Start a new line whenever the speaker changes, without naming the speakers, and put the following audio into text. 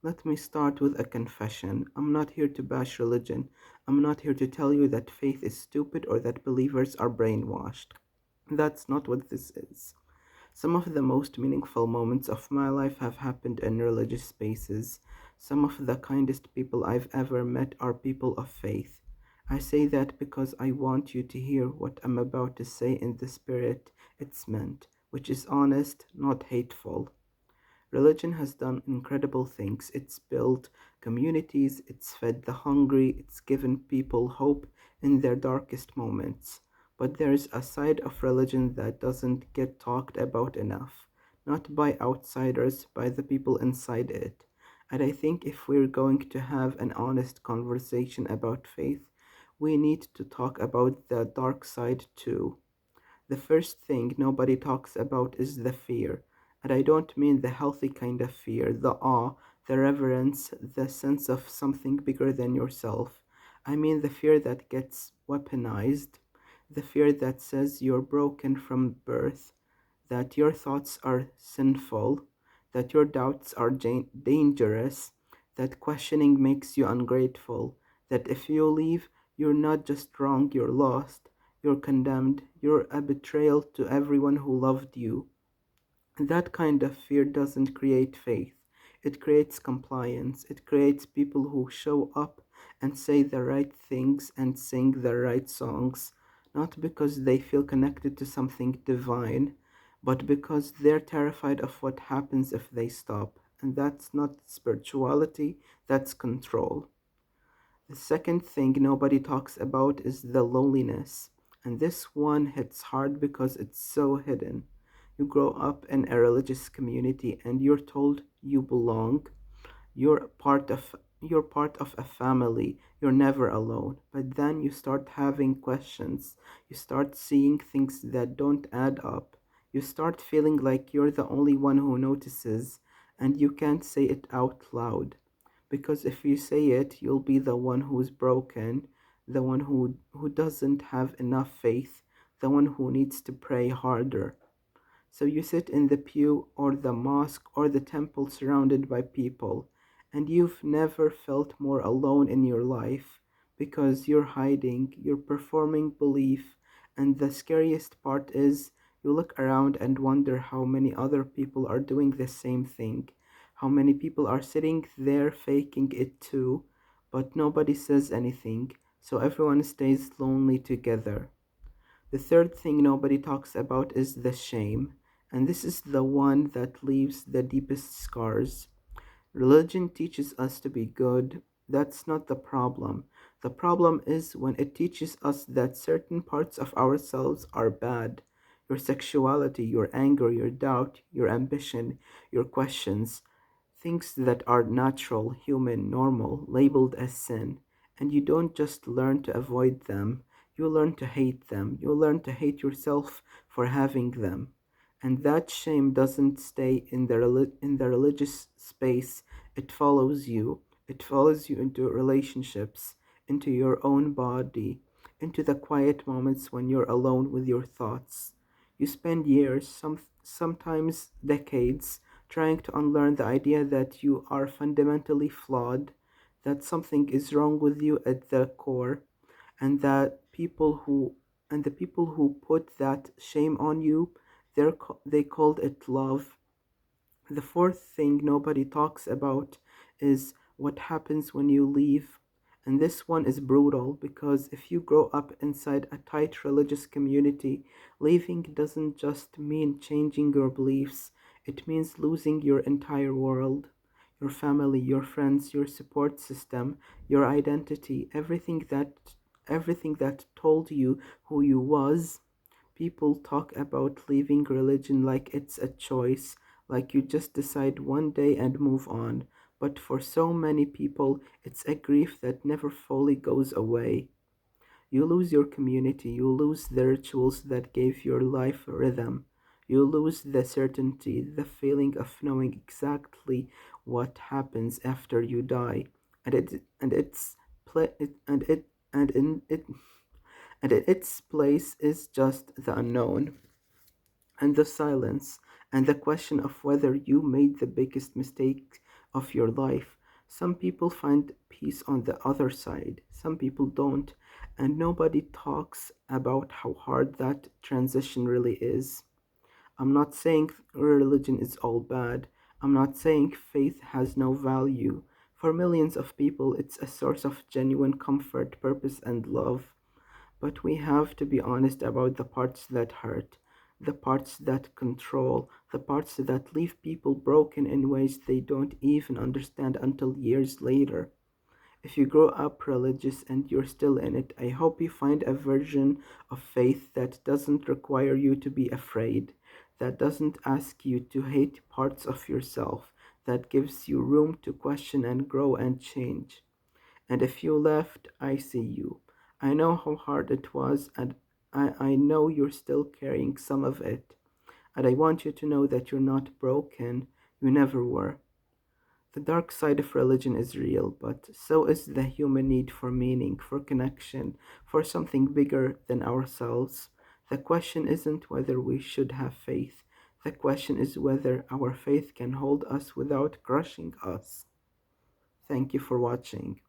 Let me start with a confession. I'm not here to bash religion. I'm not here to tell you that faith is stupid or that believers are brainwashed. That's not what this is. Some of the most meaningful moments of my life have happened in religious spaces. Some of the kindest people I've ever met are people of faith. I say that because I want you to hear what I'm about to say in the spirit it's meant, which is honest, not hateful. Religion has done incredible things. It's built communities, it's fed the hungry, it's given people hope in their darkest moments. But there's a side of religion that doesn't get talked about enough. Not by outsiders, by the people inside it. And I think if we're going to have an honest conversation about faith, we need to talk about the dark side too. The first thing nobody talks about is the fear. And I don't mean the healthy kind of fear, the awe, the reverence, the sense of something bigger than yourself. I mean the fear that gets weaponized, the fear that says you're broken from birth, that your thoughts are sinful, that your doubts are dangerous, that questioning makes you ungrateful, that if you leave, you're not just wrong, you're lost, you're condemned, you're a betrayal to everyone who loved you. That kind of fear doesn't create faith. It creates compliance. It creates people who show up and say the right things and sing the right songs, not because they feel connected to something divine, but because they're terrified of what happens if they stop. And that's not spirituality, that's control. The second thing nobody talks about is the loneliness. And this one hits hard because it's so hidden. You grow up in a religious community and you're told you belong. You're part of a family. You're never alone. But then you start having questions. You start seeing things that don't add up. You start feeling like you're the only one who notices and you can't say it out loud. Because if you say it, you'll be the one who's broken, the one who doesn't have enough faith, the one who needs to pray harder. So you sit in the pew or the mosque or the temple surrounded by people, and you've never felt more alone in your life because you're hiding, you're performing belief, and the scariest part is you look around and wonder how many other people are doing the same thing, how many people are sitting there faking it too, but nobody says anything, so everyone stays lonely together. The third thing nobody talks about is the shame, and this is the one that leaves the deepest scars. Religion teaches us to be good. That's not the problem. The problem is when it teaches us that certain parts of ourselves are bad. Your sexuality, your anger, your doubt, your ambition, your questions, things that are natural, human, normal, labeled as sin. And you don't just learn to avoid them, you learn to hate them. You learn to hate yourself for having them. And that shame doesn't stay in in the religious space. It follows you. It follows you into relationships, into your own body, into the quiet moments when you're alone with your thoughts. You spend years, sometimes decades, trying to unlearn the idea that you are fundamentally flawed, that something is wrong with you at the core, and that the people who put that shame on you, they called it love. The fourth thing nobody talks about is what happens when you leave. And this one is brutal because if you grow up inside a tight religious community, leaving doesn't just mean changing your beliefs, it means losing your entire world. Your family, your friends, your support system, your identity, everything that told you who you was. People talk about leaving religion like it's a choice, like you just decide one day and move on. But for so many people, it's a grief that never fully goes away. You lose your community, you lose the rituals that gave your life rhythm. You lose the certainty, the feeling of knowing exactly what happens after you die. And it and it's pla- it, and it and in it and in its place is just the unknown and the silence and the question of whether you made the biggest mistake of your life. Some people find peace on the other side, some people don't, and nobody talks about how hard that transition really is. I'm not saying religion is all bad. I'm not saying faith has no value. For millions of people, it's a source of genuine comfort, purpose, and love. But we have to be honest about the parts that hurt, the parts that control, the parts that leave people broken in ways they don't even understand until years later. If you grow up religious and you're still in it, I hope you find a version of faith that doesn't require you to be afraid, that doesn't ask you to hate parts of yourself, that gives you room to question and grow and change. And if you left, I see you. I know how hard it was, and I know you're still carrying some of it. And I want you to know that you're not broken. You never were. The dark side of religion is real, but so is the human need for meaning, for connection, for something bigger than ourselves. The question isn't whether we should have faith. The question is whether our faith can hold us without crushing us. Thank you for watching.